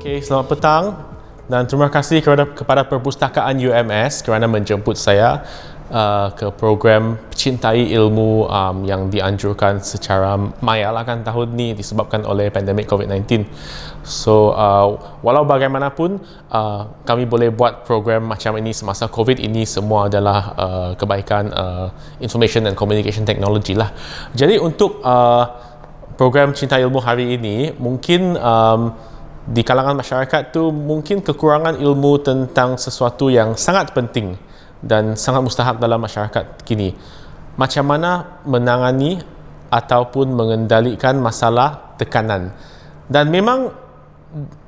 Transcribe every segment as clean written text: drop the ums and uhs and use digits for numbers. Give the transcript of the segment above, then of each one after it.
Okay, selamat petang dan terima kasih kepada Perpustakaan UMS kerana menjemput saya ke program Cintai Ilmu yang dianjurkan secara maya lah kan tahun ni disebabkan oleh pandemik COVID-19. So, walau bagaimanapun kami boleh buat program macam ini semasa COVID ini, semua adalah kebaikan information and communication technology lah. Jadi untuk program Cintai Ilmu hari ini, mungkin di kalangan masyarakat tu mungkin kekurangan ilmu tentang sesuatu yang sangat penting dan sangat mustahak dalam masyarakat kini. Macam mana menangani ataupun mengendalikan masalah tekanan. Dan memang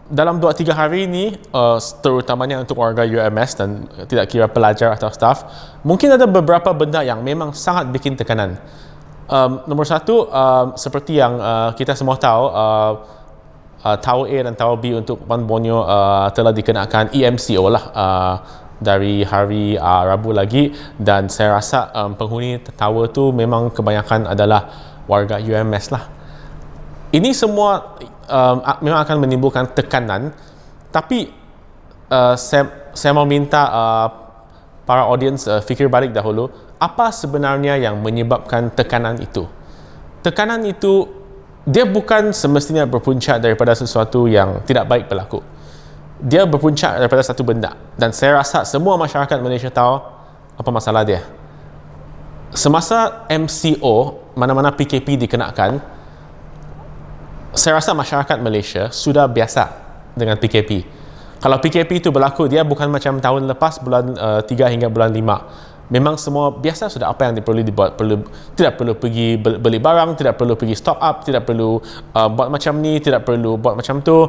dalam 2-3 hari ini, terutamanya untuk warga UMS dan tidak kira pelajar atau staff, mungkin ada beberapa benda yang memang sangat bikin tekanan. Nombor satu, seperti yang kita semua tahu, Tower A dan Tower B untuk Puan Borneo telah dikenakan EMCO lah dari hari Rabu lagi, dan saya rasa penghuni tower tu memang kebanyakan adalah warga UMS lah. Ini semua memang akan menimbulkan tekanan, tapi saya mau minta para audience fikir balik dahulu, apa sebenarnya yang menyebabkan tekanan itu? Tekanan itu dia bukan semestinya berpuncak daripada sesuatu yang tidak baik berlaku. Dia berpuncak daripada satu benda, dan saya rasa semua masyarakat Malaysia tahu apa masalah dia. Semasa MCO, mana-mana PKP dikenakan, saya rasa masyarakat Malaysia sudah biasa dengan PKP. Kalau PKP itu berlaku, dia bukan macam tahun lepas bulan 3 hingga bulan 5. Memang semua biasa sudah apa yang perlu dibuat. Tidak perlu pergi beli barang, tidak perlu pergi stock up, tidak perlu buat macam ni, tidak perlu buat macam tu.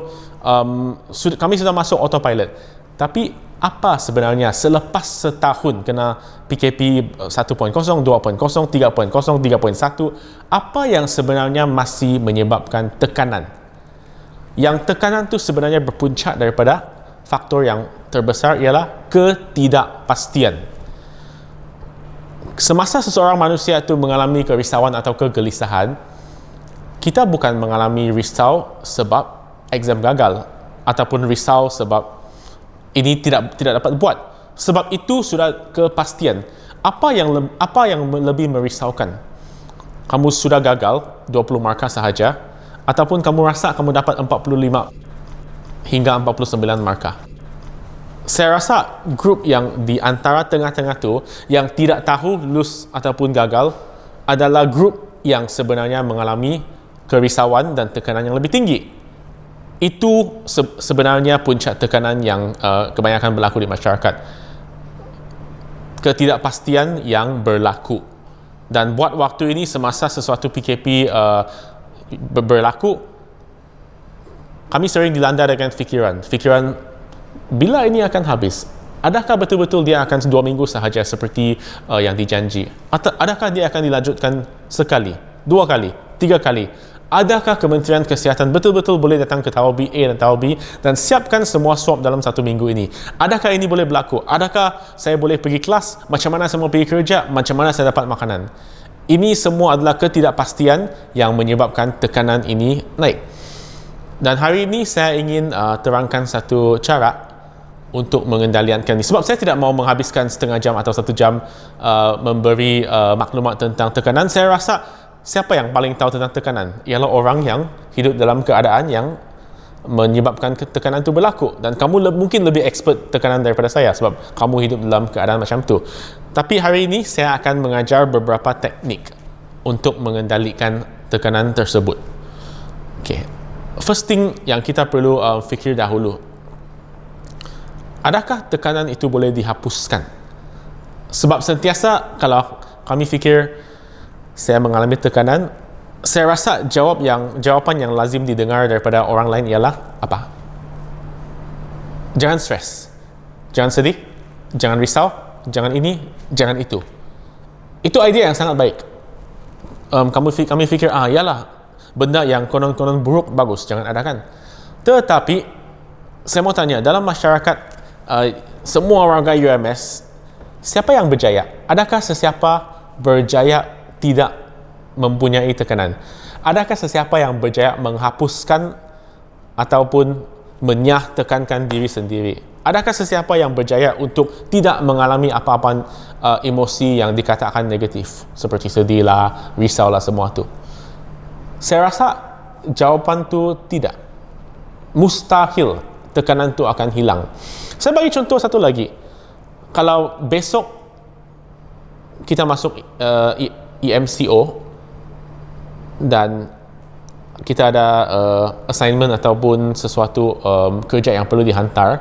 Kami sudah masuk autopilot. Tapi apa sebenarnya selepas setahun kena PKP 1.0, 2.0, 3.0, 3.1, apa yang sebenarnya masih menyebabkan tekanan? Yang tekanan tu sebenarnya berpuncak daripada faktor yang terbesar ialah ketidakpastian. Semasa seseorang manusia itu mengalami kerisauan atau kegelisahan, kita bukan mengalami risau sebab exam gagal ataupun risau sebab ini tidak dapat buat. Sebab itu sudah kepastian. Apa yang lebih merisaukan? Kamu sudah gagal 20 markah sahaja, ataupun kamu rasa kamu dapat 45 hingga 49 markah? Saya rasa grup yang di antara tengah-tengah tu yang tidak tahu lulus ataupun gagal adalah grup yang sebenarnya mengalami kerisauan dan tekanan yang lebih tinggi. Itu sebenarnya puncak tekanan yang kebanyakan berlaku di masyarakat. Ketidakpastian yang berlaku. Dan buat waktu ini semasa sesuatu PKP berlaku, kami sering dilanda dengan fikiran bila ini akan habis? Adakah betul-betul dia akan 2 minggu sahaja seperti yang dijanji? Atau adakah dia akan dilanjutkan sekali, 2 kali, 3 kali? Adakah Kementerian Kesihatan betul-betul boleh datang ke Tower B A dan Tower B dan siapkan semua swab dalam 1 minggu ini? Adakah ini boleh berlaku? Adakah saya boleh pergi kelas? Macam mana saya mau pergi kerja? Macam mana saya dapat makanan? Ini semua adalah ketidakpastian yang menyebabkan tekanan ini naik. Dan hari ini saya ingin terangkan satu cara untuk mengendalikan ini. Sebab saya tidak mau menghabiskan setengah jam atau 1 jam memberi maklumat tentang tekanan. Saya rasa siapa yang paling tahu tentang tekanan ialah orang yang hidup dalam keadaan yang menyebabkan tekanan itu berlaku. Dan kamu mungkin lebih expert tekanan daripada saya sebab kamu hidup dalam keadaan macam tu. Tapi hari ini saya akan mengajar beberapa teknik untuk mengendalikan tekanan tersebut. Okay. First thing yang kita perlu fikir dahulu, adakah tekanan itu boleh dihapuskan? Sebab sentiasa kalau kami fikir saya mengalami tekanan, saya rasa jawapan yang lazim didengar daripada orang lain ialah apa? Jangan stres, jangan sedih, jangan risau, jangan ini, jangan itu. Itu idea yang sangat baik. Kami fikir, yalah, benda yang konon-konon buruk bagus, jangan adakan. Tetapi saya mau tanya, dalam masyarakat semua warga UMS, siapa yang berjaya? Adakah sesiapa berjaya tidak mempunyai tekanan? Adakah sesiapa yang berjaya menghapuskan ataupun menyah tekankan diri sendiri. Adakah sesiapa yang berjaya untuk tidak mengalami apa-apa emosi yang dikatakan negatif, seperti sedih lah, risau lah, semua tu? Saya rasa jawapan tu tidak. Mustahil tekanan tu akan hilang. Saya bagi contoh satu lagi. Kalau besok kita masuk EMCO dan kita ada assignment ataupun sesuatu kerja yang perlu dihantar,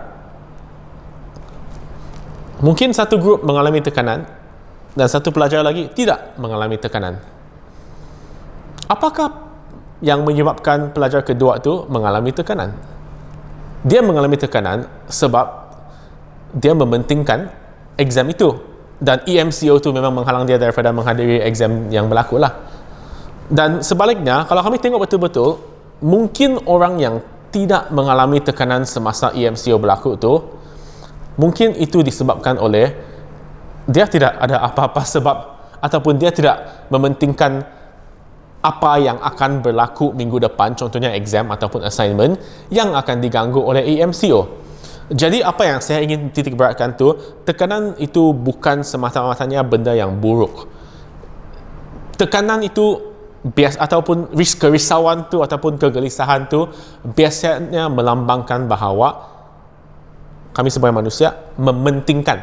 mungkin satu grup mengalami tekanan dan satu pelajar lagi tidak mengalami tekanan. Apakah yang menyebabkan pelajar kedua tu mengalami tekanan? Dia mengalami tekanan sebab dia mementingkan exam itu, dan EMCO tu memang menghalang dia daripada menghadiri exam yang berlaku lah. Dan sebaliknya, kalau kami tengok betul-betul, mungkin orang yang tidak mengalami tekanan semasa EMCO berlaku tu, mungkin itu disebabkan oleh dia tidak ada apa-apa sebab, ataupun dia tidak mementingkan apa yang akan berlaku minggu depan, contohnya exam ataupun assignment yang akan diganggu oleh EMCO. Jadi apa yang saya ingin titik beratkan tu, tekanan itu bukan semata-matanya benda yang buruk. Tekanan itu ataupun kerisauan tu ataupun kegelisahan tu biasanya melambangkan bahawa kami sebagai manusia mementingkan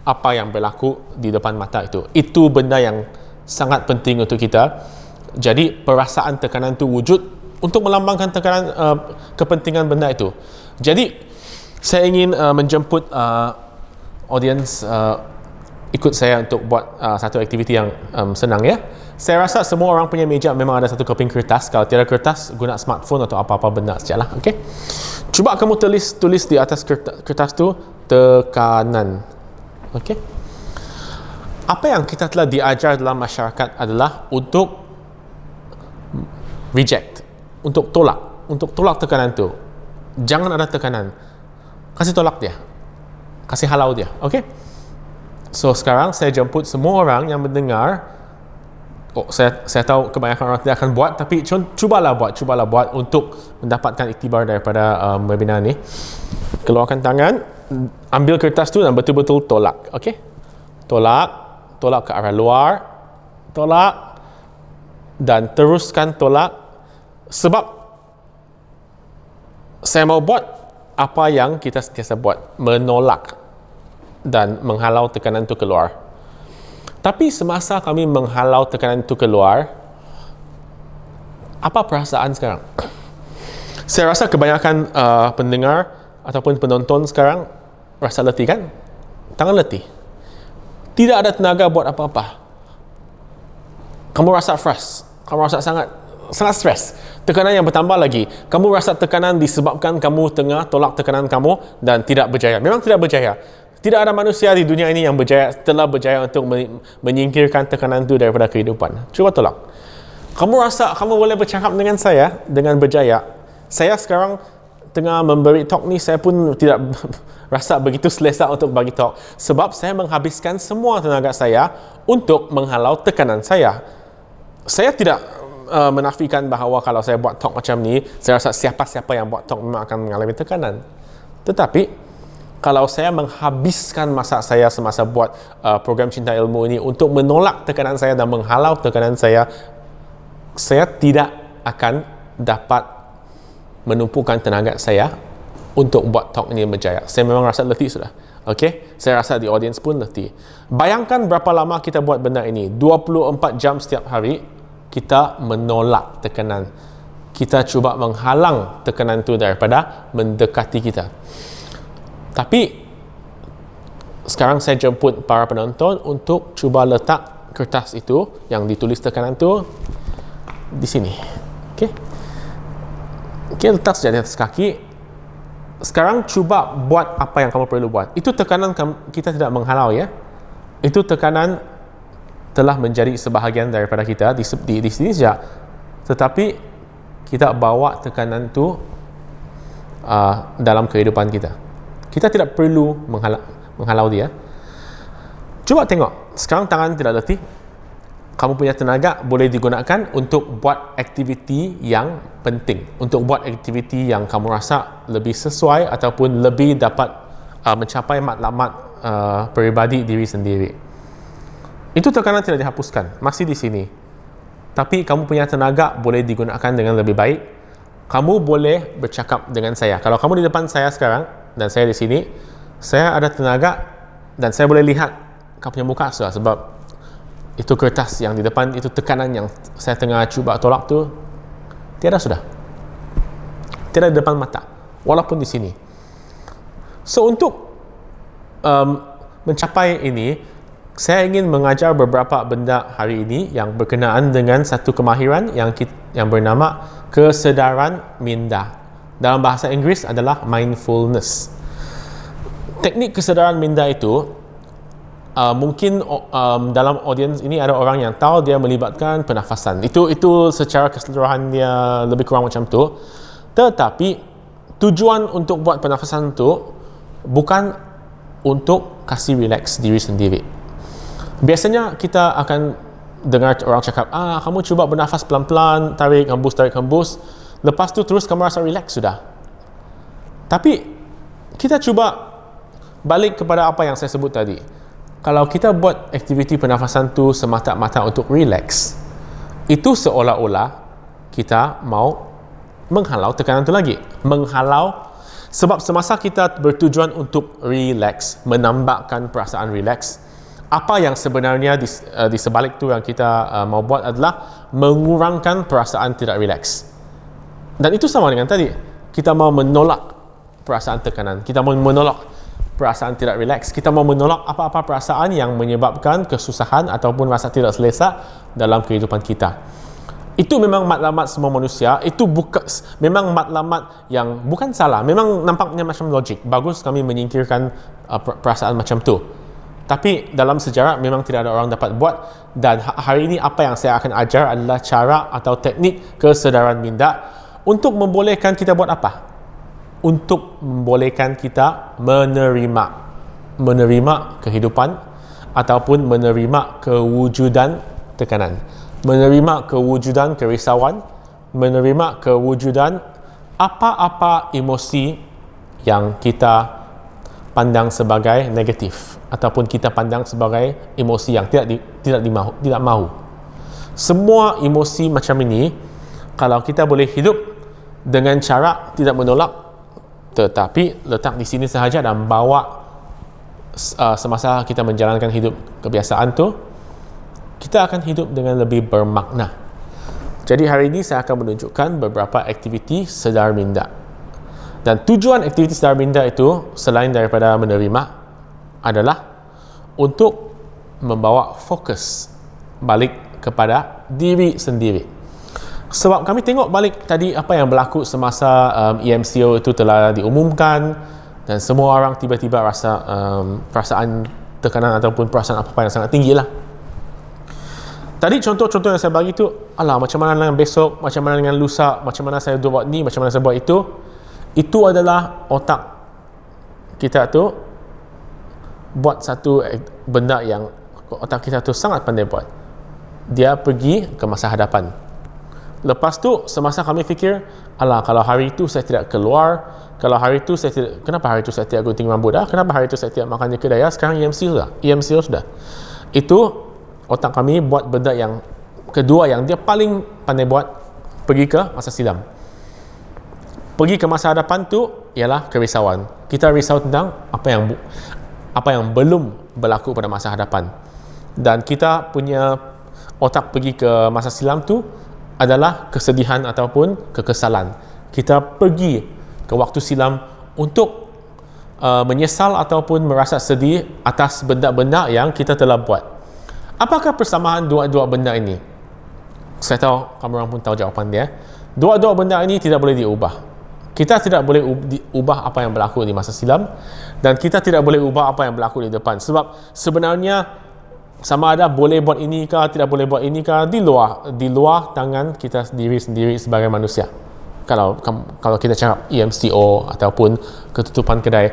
apa yang berlaku di depan mata itu. Itu benda yang sangat penting untuk kita. Jadi perasaan tekanan itu wujud untuk melambangkan tekanan kepentingan benda itu. Jadi saya ingin menjemput audience ikut saya untuk buat satu aktiviti yang senang ya. Saya rasa semua orang punya meja memang ada satu keping kertas. Kalau tiada kertas, guna smartphone atau apa-apa benda sajalah. Okey. Cuba kamu tulis di atas kertas tu tekanan. Okey. Apa yang kita telah diajar dalam masyarakat adalah untuk reject, untuk tolak tekanan tu. Jangan ada tekanan. Kasih tolak dia. Kasih halau dia. Okey? So sekarang saya jemput semua orang yang mendengar. Saya tahu kebanyakan orang tidak akan buat, tapi cubalah buat untuk mendapatkan iktibar daripada webinar ni. Keluarkan tangan, ambil kertas tu dan betul-betul tolak. Okey? Tolak ke arah luar. Tolak dan teruskan tolak, sebab saya mau buat apa yang kita sentiasa buat, menolak dan menghalau tekanan itu keluar. Tapi semasa kami menghalau tekanan itu keluar, apa perasaan sekarang? Saya rasa kebanyakan pendengar ataupun penonton sekarang rasa letih kan? Tangan letih. Tidak ada tenaga buat apa-apa. Kamu rasa frust. Kamu rasa sangat stres. Tekanan yang bertambah lagi. Kamu rasa tekanan disebabkan kamu tengah tolak tekanan kamu dan tidak berjaya. Memang tidak berjaya. Tidak ada manusia di dunia ini yang telah berjaya untuk menyingkirkan tekanan itu daripada kehidupan. Cuba tolak. Kamu rasa kamu boleh bercakap dengan saya dengan berjaya. Saya sekarang tengah memberi talk ni, saya pun tidak rasa begitu selesa untuk bagi talk. Sebab saya menghabiskan semua tenaga saya untuk menghalau tekanan saya. Saya tidak menafikan bahawa kalau saya buat talk macam ni, saya rasa siapa-siapa yang buat talk memang akan mengalami tekanan. Tetapi kalau saya menghabiskan masa saya semasa buat program Cinta Ilmu ini untuk menolak tekanan saya dan menghalau tekanan saya tidak akan dapat menumpukan tenaga saya untuk buat talk ini berjaya. Saya memang rasa letih sudah. Okey, saya rasa di audience pun letih. Bayangkan berapa lama kita buat benda ini. 24 jam setiap hari kita menolak tekanan. Kita cuba menghalang tekanan itu daripada mendekati kita. Tapi sekarang saya jemput para penonton untuk cuba letak kertas itu yang ditulis tekanan itu di sini. Okey, letak saja di atas kaki. Sekarang cuba buat apa yang kamu perlu buat. Itu tekanan kita tidak menghalau ya. Itu tekanan telah menjadi sebahagian daripada kita di sini saja. Tetapi kita bawa tekanan itu dalam kehidupan kita. Kita tidak perlu menghalau dia. Cuba tengok. Sekarang tangan tidak letih. kamu punya tenaga boleh digunakan untuk buat aktiviti yang penting, untuk buat aktiviti yang kamu rasa lebih sesuai ataupun lebih dapat mencapai matlamat peribadi diri sendiri. Itu tekanan tidak dihapuskan, masih di sini. Tapi kamu punya tenaga boleh digunakan dengan lebih baik. Kamu boleh bercakap dengan saya. Kalau kamu di depan saya sekarang dan saya di sini, saya ada tenaga dan saya boleh lihat kamu punya muka sudah, sebab itu kertas yang di depan, itu tekanan yang saya tengah cuba tolak tu tiada sudah. Tiada di depan mata, walaupun di sini. So untuk mencapai ini, saya ingin mengajar beberapa benda hari ini yang berkenaan dengan satu kemahiran yang bernama kesedaran minda. Dalam bahasa Inggeris adalah mindfulness. Teknik kesedaran minda itu mungkin dalam audiens ini ada orang yang tahu dia melibatkan pernafasan. Itu secara keseluruhan dia lebih kurang macam tu. Tetapi tujuan untuk buat pernafasan tu bukan untuk kasih relax diri sendiri. Biasanya kita akan dengar orang cakap, kamu cuba bernafas pelan-pelan, tarik hembus. Lepas tu terus kamu rasa relax sudah. Tapi kita cuba balik kepada apa yang saya sebut tadi. Kalau kita buat aktiviti pernafasan tu semata-mata untuk relax, itu seolah-olah kita mau menghalau tekanan tu lagi. Menghalau, sebab semasa kita bertujuan untuk relax, menambahkan perasaan relax, apa yang sebenarnya di sebalik tu yang kita mau buat adalah mengurangkan perasaan tidak relax. Dan itu sama dengan tadi. Kita mau menolak perasaan tekanan. Kita mau menolak perasaan tidak relax. Kita mau menolak apa-apa perasaan yang menyebabkan kesusahan ataupun rasa tidak selesa dalam kehidupan kita. Itu memang matlamat semua manusia. Itu memang matlamat yang bukan salah. Memang nampaknya macam logik. Bagus kami menyingkirkan perasaan macam tu. Tapi dalam sejarah memang tidak ada orang dapat buat. Dan hari ini apa yang saya akan ajar adalah cara atau teknik kesedaran minda untuk membolehkan kita buat apa? Untuk membolehkan kita menerima kehidupan ataupun menerima kewujudan tekanan, menerima kewujudan kerisauan, menerima kewujudan apa-apa emosi yang kita pandang sebagai negatif ataupun kita pandang sebagai emosi yang tidak mahu. Semua emosi macam ini, kalau kita boleh hidup dengan cara tidak menolak, tetapi letak di sini sahaja dan bawa semasa kita menjalankan hidup kebiasaan tu, kita akan hidup dengan lebih bermakna. Jadi hari ini saya akan menunjukkan beberapa aktiviti sedar minda. Dan tujuan aktiviti sedar minda itu selain daripada menerima adalah untuk membawa fokus balik kepada diri sendiri. Sebab kami tengok balik tadi apa yang berlaku semasa EMCO itu telah diumumkan dan semua orang tiba-tiba rasa perasaan tekanan ataupun perasaan apa-apa yang sangat tinggi lah. Tadi contoh-contoh yang saya bagi tu, macam mana dengan besok, macam mana dengan lusa, macam mana saya buat ni, macam mana saya buat itu adalah otak kita tu buat satu benda yang otak kita tu sangat pandai buat. Dia pergi ke masa hadapan. Lepas tu semasa kami fikir, kalau hari itu saya tidak keluar, kalau hari itu saya tidak, kenapa hari itu saya tidak gunting rambut kenapa hari itu saya tidak makan di kedai sekarang EMCO sudah. Itu otak kami buat benda yang kedua yang dia paling pandai buat, pergi ke masa silam. Pergi ke masa hadapan tu ialah kerisauan. Kita risau tentang apa yang belum berlaku pada masa hadapan. Dan kita punya otak pergi ke masa silam tu adalah kesedihan ataupun kekesalan. Kita pergi ke waktu silam untuk menyesal ataupun merasa sedih atas benda-benda yang kita telah buat. Apakah persamaan dua-dua benda ini? Saya tahu kamu orang pun tahu jawapan dia. Dua-dua benda ini tidak boleh diubah. Kita tidak boleh ubah apa yang berlaku di masa silam dan kita tidak boleh ubah apa yang berlaku di depan. Sebab sebenarnya sama ada boleh buat ini kah, tidak boleh buat ini kah, di luar tangan kita sendiri sebagai manusia. Kalau kita cakap EMCO ataupun ketutupan kedai,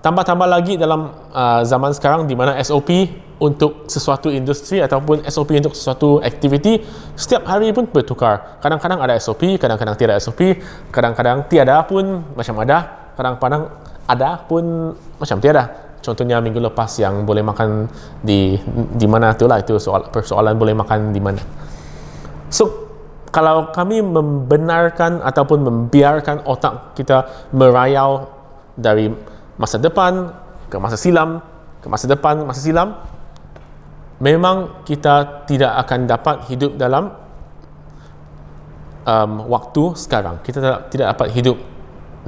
tambah-tambah lagi dalam zaman sekarang di mana SOP untuk sesuatu industri ataupun SOP untuk sesuatu aktiviti setiap hari pun bertukar. Kadang-kadang ada SOP, kadang-kadang tiada SOP, kadang-kadang tiada pun macam ada, kadang-kadang ada pun macam tiada. Contohnya minggu lepas yang boleh makan di mana itulah, itu persoalan boleh makan di mana. So kalau kami membenarkan ataupun membiarkan otak kita merayau dari masa depan ke masa silam, ke masa depan, masa silam, memang kita tidak akan dapat hidup dalam waktu sekarang. Kita tidak dapat hidup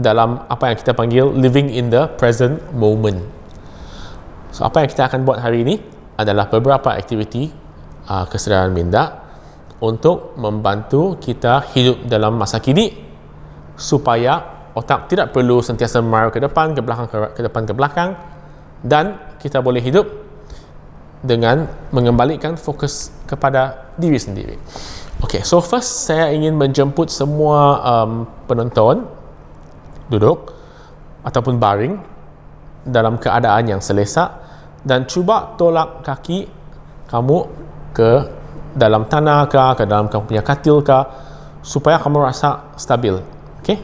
dalam apa yang kita panggil living in the present moment. So, apa yang kita akan buat hari ini adalah beberapa aktiviti kesedaran minda untuk membantu kita hidup dalam masa kini supaya otak tidak perlu sentiasa merayau ke depan, ke belakang, ke depan, ke belakang, dan kita boleh hidup dengan mengembalikan fokus kepada diri sendiri. Okay, so first saya ingin menjemput semua penonton duduk ataupun baring dalam keadaan yang selesa dan cuba tolak kaki kamu ke dalam tanah ke dalam kamu punya katil supaya kamu rasa stabil. Okay?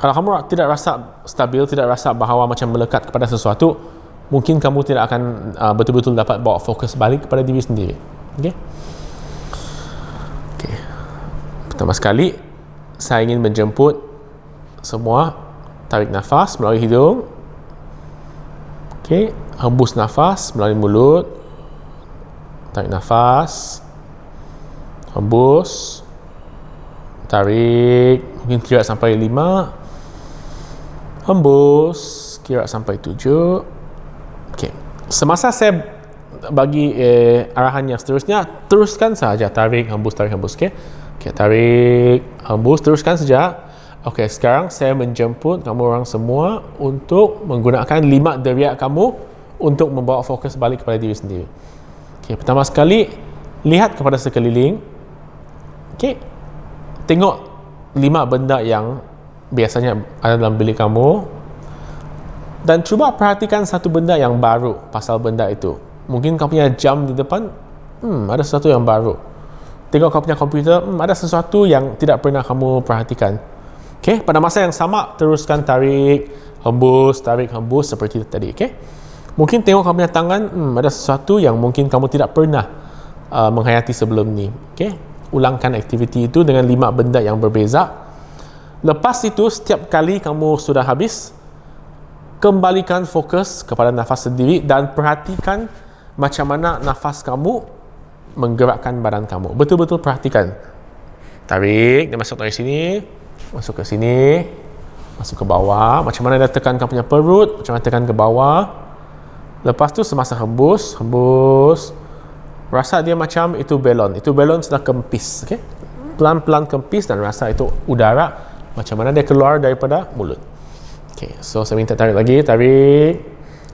Kalau kamu tidak rasa stabil, tidak rasa bahawa macam melekat kepada sesuatu, mungkin kamu tidak akan betul-betul dapat bawa fokus balik kepada diri sendiri. Okay? Okay. Pertama sekali, saya ingin menjemput semua tarik nafas melalui hidung. Okay. Hembus nafas melalui mulut. Tarik nafas. Hembus. Tarik. Mungkin kira sampai 5. Hembus. Kira sampai 7. Okay. Semasa saya bagi arahan yang seterusnya, teruskan saja. Tarik, hembus, tarik, hembus. Okay. Okay, tarik, hembus, teruskan saja. Okey, sekarang saya menjemput kamu orang semua untuk menggunakan 5 deriak kamu untuk membawa fokus balik kepada diri sendiri. Okey, pertama sekali, lihat kepada sekeliling. Okey, tengok 5 benda yang biasanya ada dalam bilik kamu dan cuba perhatikan satu benda yang baru pasal benda itu. Mungkin kamu punya jam di depan, ada sesuatu yang baru. Tengok kamu punya komputer, ada sesuatu yang tidak pernah kamu perhatikan. Okay, pada masa yang sama, teruskan tarik, hembus seperti tadi. Okay? Mungkin tengok kamu punya tangan, ada sesuatu yang mungkin kamu tidak pernah menghayati sebelum ni. Okay? Ulangkan aktiviti itu dengan 5 benda yang berbeza. Lepas itu, setiap kali kamu sudah habis, kembalikan fokus kepada nafas sendiri dan perhatikan macam mana nafas kamu menggerakkan badan kamu. Betul-betul perhatikan. Tarik, dia masuk dari sini. Masuk ke sini, masuk ke bawah, macam mana dia tekan kamu punya perut, macam mana tekan ke bawah. Lepas tu semasa hembus, rasa dia macam itu belon sudah kempis. Okay? Pelan-pelan kempis dan rasa itu udara macam mana dia keluar daripada mulut. Okay, so saya minta tarik lagi, tarik.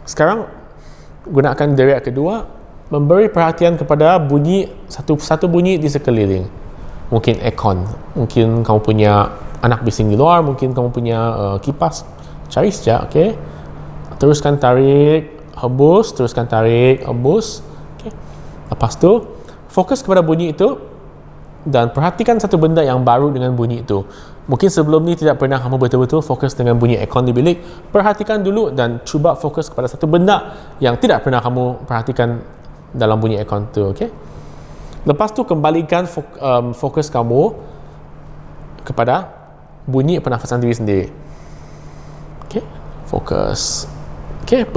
Sekarang gunakan deriak kedua, memberi perhatian kepada bunyi satu bunyi di sekeliling. Mungkin aircon, mungkin kamu punya anak bising di luar, mungkin kamu punya kipas. Cari saja, okey. Teruskan tarik, hembus, teruskan tarik, hembus. Okey. Lepas tu, fokus kepada bunyi itu dan perhatikan satu benda yang baru dengan bunyi itu. Mungkin sebelum ni tidak pernah kamu betul-betul fokus dengan bunyi aircon di bilik. Perhatikan dulu dan cuba fokus kepada satu benda yang tidak pernah kamu perhatikan dalam bunyi aircon tu, okey. Lepas tu kembalikan fokus kamu kepada bunyi pernafasan diri sendiri. Okey, fokus. Okey,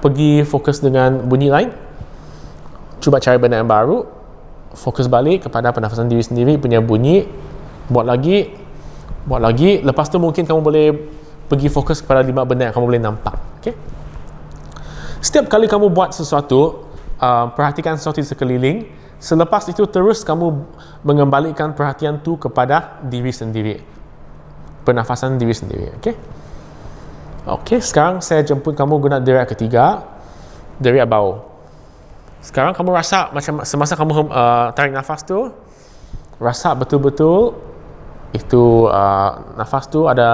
pergi fokus dengan bunyi lain. Cuba cari benda yang baru. Fokus balik kepada pernafasan diri sendiri punya bunyi. Buat lagi. Lepas tu mungkin kamu boleh pergi fokus kepada 5 benda yang kamu boleh nampak. Okey. Setiap kali kamu buat sesuatu, perhatikan sesuatu di sekeliling. Selepas itu terus kamu mengembalikan perhatian tu kepada diri sendiri. Pernafasan diri sendiri. Okey. Okey, sekarang saya jemput kamu guna deriak ketiga, deriak bau. Sekarang kamu rasa macam semasa kamu tarik nafas tu, rasa betul-betul itu nafas tu ada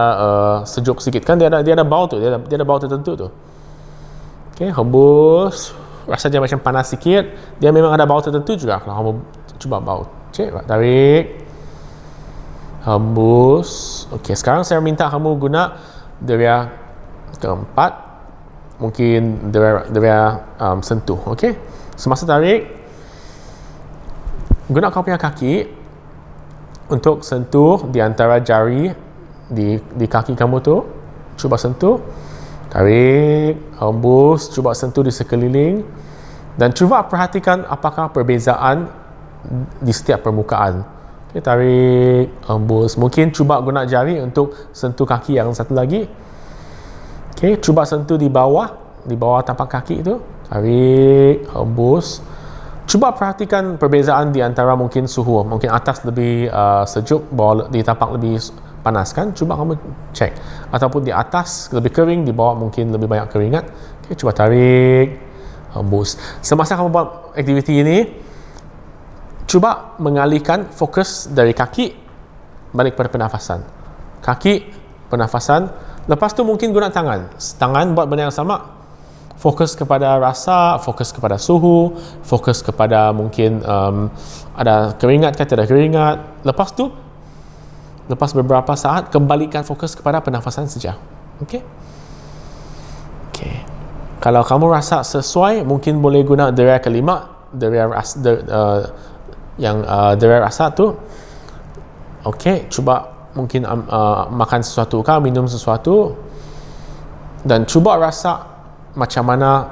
sejuk sikit kan, dia ada bau tu, dia ada bau tertentu tu. Okey, hembus. rasa dia macam panas sikit, dia memang ada bau tertentu juga. Kalau kamu cuba bau, tarik, hembus. Okey, sekarang saya minta kamu guna deria keempat, mungkin deria sentuh. Okey, semasa tarik, guna kau punya kaki untuk sentuh di antara jari di kaki kamu tu. Cuba sentuh, tarik, hembus, cuba sentuh di sekeliling, dan cuba perhatikan apakah perbezaan di setiap permukaan. Okay, tarik, hembus. Mungkin cuba guna jari untuk sentuh kaki yang satu lagi. Okay, cuba sentuh di bawah tapak kaki itu. Tarik, hembus. Cuba perhatikan perbezaan di antara mungkin suhu. Mungkin atas lebih sejuk, bawah di tapak lebih panas kan? Cuba kamu cek. Ataupun di atas lebih kering, di bawah mungkin lebih banyak keringat. Okay, cuba tarik, hembus. Semasa kamu buat aktiviti ini, cuba mengalihkan fokus dari kaki balik pada pernafasan. Kaki, pernafasan. Lepas tu mungkin guna tangan. Tangan buat benda yang sama. Fokus kepada rasa, fokus kepada suhu, fokus kepada mungkin ada keringat ke tidak keringat. Lepas tu, lepas beberapa saat, kembalikan fokus kepada pernafasan saja. Okey? Okey. Kalau kamu rasa sesuai, mungkin boleh guna deria kelima, deria rasa tu. Okey, cuba mungkin makan sesuatu kah, minum sesuatu, dan cuba rasa macam mana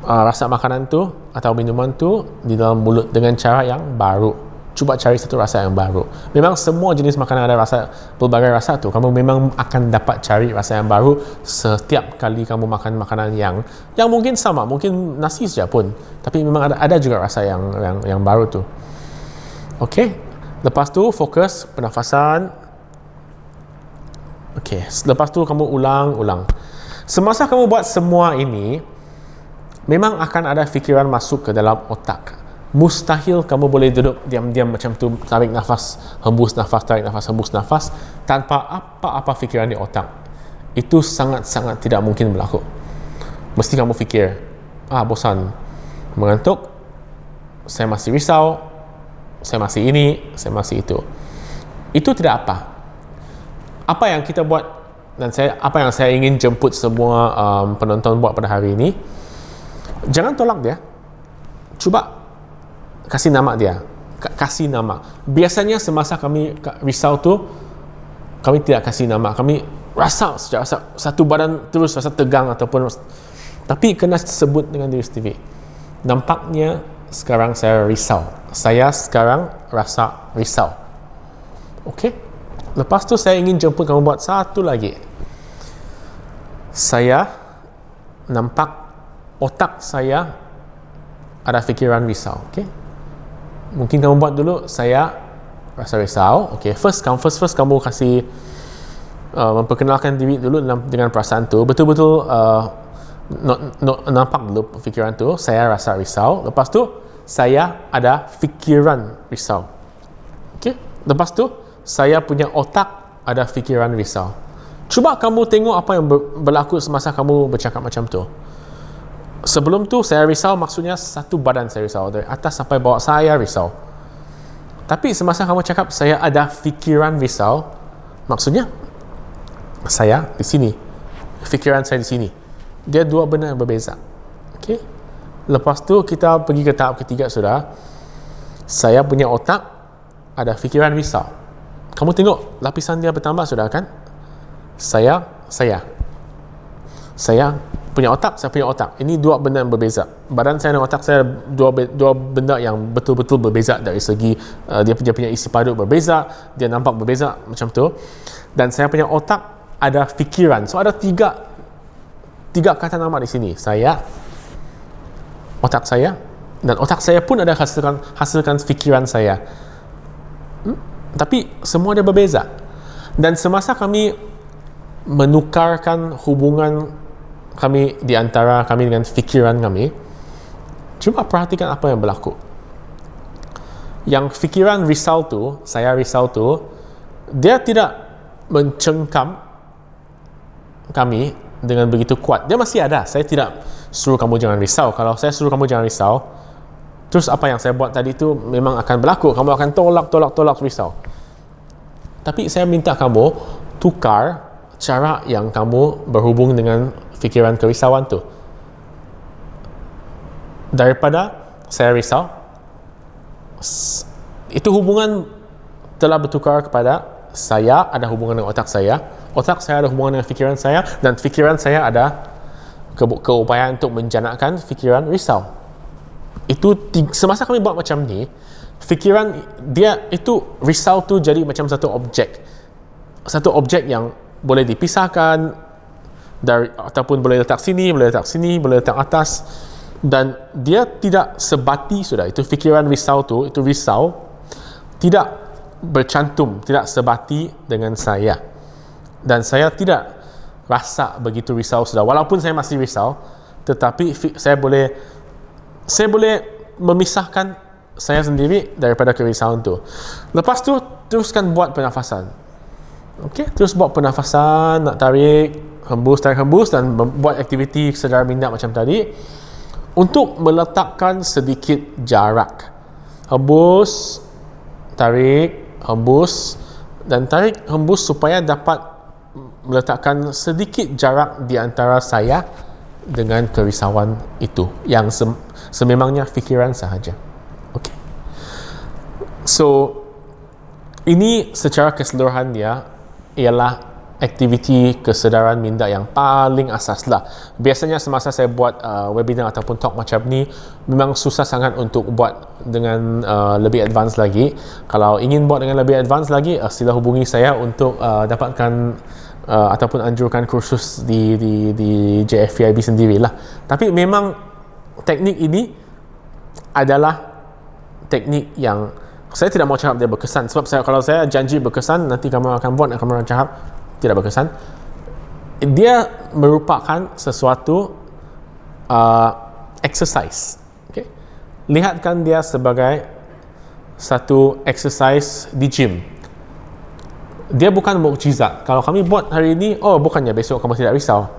rasa makanan tu atau minuman tu di dalam mulut dengan cara yang baru. Cuba cari satu rasa yang baru. Memang semua jenis makanan ada rasa, pelbagai rasa tu. Kamu memang akan dapat cari rasa yang baru setiap kali kamu makan makanan yang mungkin sama, mungkin nasi saja pun. Tapi memang ada juga rasa yang baru tu. Okey. Lepas tu fokus pernafasan. Okey, lepas tu kamu ulang. Semasa kamu buat semua ini, memang akan ada fikiran masuk ke dalam otak. Mustahil kamu boleh duduk diam-diam macam tu, tarik nafas, hembus nafas, tarik nafas, hembus nafas, tanpa apa-apa fikiran di otak. Itu sangat-sangat tidak mungkin berlaku. Mesti kamu fikir, bosan, mengantuk, saya masih risau, saya masih ini, saya masih itu. Itu tidak apa. Apa yang kita buat, dan apa yang saya ingin jemput semua penonton buat pada hari ini, jangan tolak dia. Cuba kasih nama dia. Kasih nama. Biasanya semasa kami risau tu, kami tidak kasih nama. Kami rasa satu badan terus rasa tegang ataupun, tapi kena sebut dengan diri sendiri. Nampaknya sekarang saya risau. Saya sekarang rasa risau. Okey? Lepas tu saya ingin jemput kamu buat satu lagi. Saya nampak otak saya ada fikiran risau. Okey? Mungkin kamu buat dulu, saya rasa risau. Okey, first kamu kasih memperkenalkan diri dulu dengan perasaan tu. Betul-betul nampak dulu fikiran tu, saya rasa risau. Lepas tu saya ada fikiran risau. Okey? Lepas tu saya punya otak ada fikiran risau. Cuba kamu tengok apa yang berlaku semasa kamu bercakap macam tu. Sebelum tu saya risau, maksudnya satu badan saya risau, dari atas sampai bawah saya risau. Tapi semasa kamu cakap saya ada fikiran risau, maksudnya saya di sini, fikiran saya di sini. Dia dua benda yang berbeza. Okey? Lepas tu kita pergi ke tahap ketiga sudah. Saya punya otak ada fikiran risau. Kamu tengok lapisan dia bertambah sudah kan? Saya punya otak, saya punya otak. Ini dua benda yang berbeza. Badan saya dan otak saya dua benda yang betul-betul berbeza dari segi dia punya isi padu berbeza, dia nampak berbeza macam tu. Dan saya punya otak ada fikiran. So ada tiga kata nama di sini. Saya, otak saya, dan otak saya pun ada hasilkan fikiran saya. Tapi semua dia berbeza. Dan semasa kami menukarkan hubungan kami di antara kami dengan fikiran kami, cuba perhatikan apa yang berlaku. Yang fikiran risau tu, saya risau tu, dia tidak mencengkam kami dengan begitu kuat. Dia masih ada. suruh kamu jangan risau. Kalau saya suruh kamu jangan risau, terus apa yang saya buat tadi tu memang akan berlaku. Kamu akan tolak risau. Tapi saya minta kamu tukar cara yang kamu berhubung dengan fikiran kerisauan tu. Daripada saya risau, itu hubungan telah bertukar kepada saya ada hubungan dengan otak saya ada hubungan dengan fikiran saya, dan fikiran saya ada keupayaan untuk menjanakkan fikiran risau. Itu semasa kami buat macam ni, fikiran dia itu risau tu jadi macam satu objek yang boleh dipisahkan dari, ataupun boleh letak sini, boleh letak atas, dan dia tidak sebati sudah. Itu fikiran risau tu, itu risau tidak bercantum, tidak sebati dengan saya, dan saya tidak rasa begitu risau sudah. Walaupun saya masih risau, tetapi saya boleh memisahkan saya sendiri daripada kerisauan tu. Lepas tu teruskan buat pernafasan. Okey, terus buat pernafasan, nak tarik hembus dan buat aktiviti kesedaran minda macam tadi untuk meletakkan sedikit jarak. Hembus, tarik, hembus dan tarik, hembus supaya dapat meletakkan sedikit jarak di antara saya dengan kerisauan itu yang sememangnya fikiran sahaja. Okey. So ini secara keseluruhan dia ialah aktiviti kesedaran minda yang paling asas lah. Biasanya semasa saya buat webinar ataupun talk macam ni, memang susah sangat untuk buat dengan lebih advance lagi. Kalau ingin buat dengan lebih advance lagi, sila hubungi saya untuk dapatkan ataupun anjurkan kursus di JFVIB sendirilah. Tapi memang teknik ini adalah teknik yang saya tidak mau cakap dia berkesan, sebab kalau saya janji berkesan, nanti kamu akan buat, kamu akan cakap tidak berkesan. Dia merupakan sesuatu exercise. Okay? Lihatkan dia sebagai satu exercise di gym. Dia bukan mukjizat. Kalau kami buat hari ini, bukannya besok kamu tidak risau.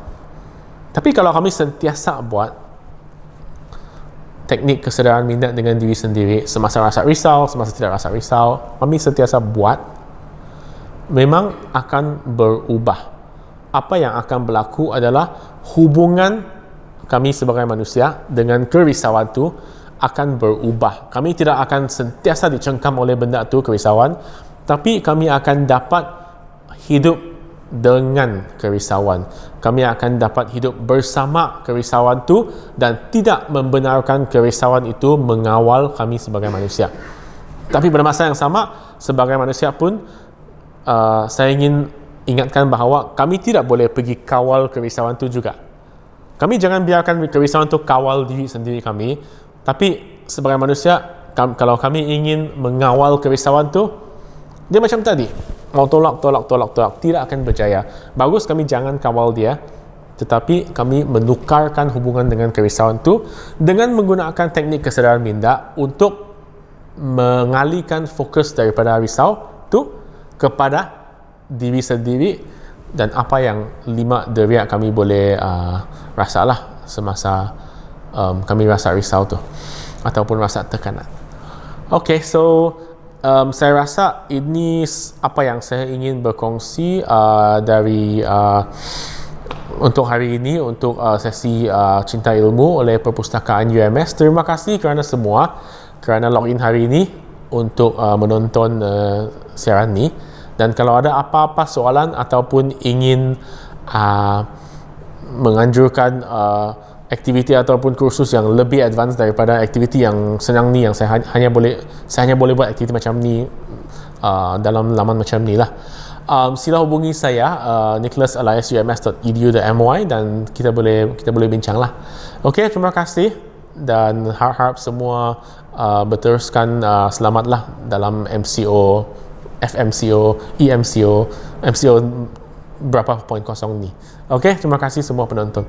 Tapi kalau kami sentiasa buat teknik kesedaran minda dengan diri sendiri, semasa rasa risau, semasa tidak rasa risau, kami sentiasa buat, memang akan berubah. Apa yang akan berlaku adalah hubungan kami sebagai manusia dengan kerisauan itu akan berubah. Kami tidak akan sentiasa dicengkam oleh benda itu, kerisauan, tapi kami akan dapat hidup dengan kerisauan. Kami akan dapat hidup bersama kerisauan itu dan tidak membenarkan kerisauan itu mengawal kami sebagai manusia. Tapi pada masa yang sama, sebagai manusia pun saya ingin ingatkan bahawa kami tidak boleh pergi kawal kerisauan itu juga. Kami jangan biarkan kerisauan itu kawal diri sendiri kami. Tapi sebagai manusia, kalau kami ingin mengawal kerisauan itu, dia macam tadi, mau tolak, tidak akan berjaya. Bagus kami jangan kawal dia, tetapi kami menukarkan hubungan dengan kerisauan itu dengan menggunakan teknik kesedaran minda untuk mengalihkan fokus daripada risau itu kepada diri sendiri dan apa yang 5 deriak kami boleh rasalah semasa kami rasa risau tu ataupun rasa tekanan. Okay, so saya rasa ini apa yang saya ingin berkongsi dari untuk hari ini, untuk sesi Cinta Ilmu oleh Perpustakaan UMS. Terima kasih kerana semua, kerana login hari ini untuk menonton siaran ni. Dan kalau ada apa-apa soalan ataupun ingin menganjurkan aktiviti ataupun kursus yang lebih advance daripada aktiviti yang senang ni, yang saya hanya boleh buat aktiviti macam ni dalam laman macam ni lah, sila hubungi saya nicholas@ums.edu.my dan kita boleh bincang lah. Okey, terima kasih dan harap semua berteruskan selamatlah dalam MCO, FMCO, EMCO, MCO berapa .0 ni. Okey, terima kasih semua penonton.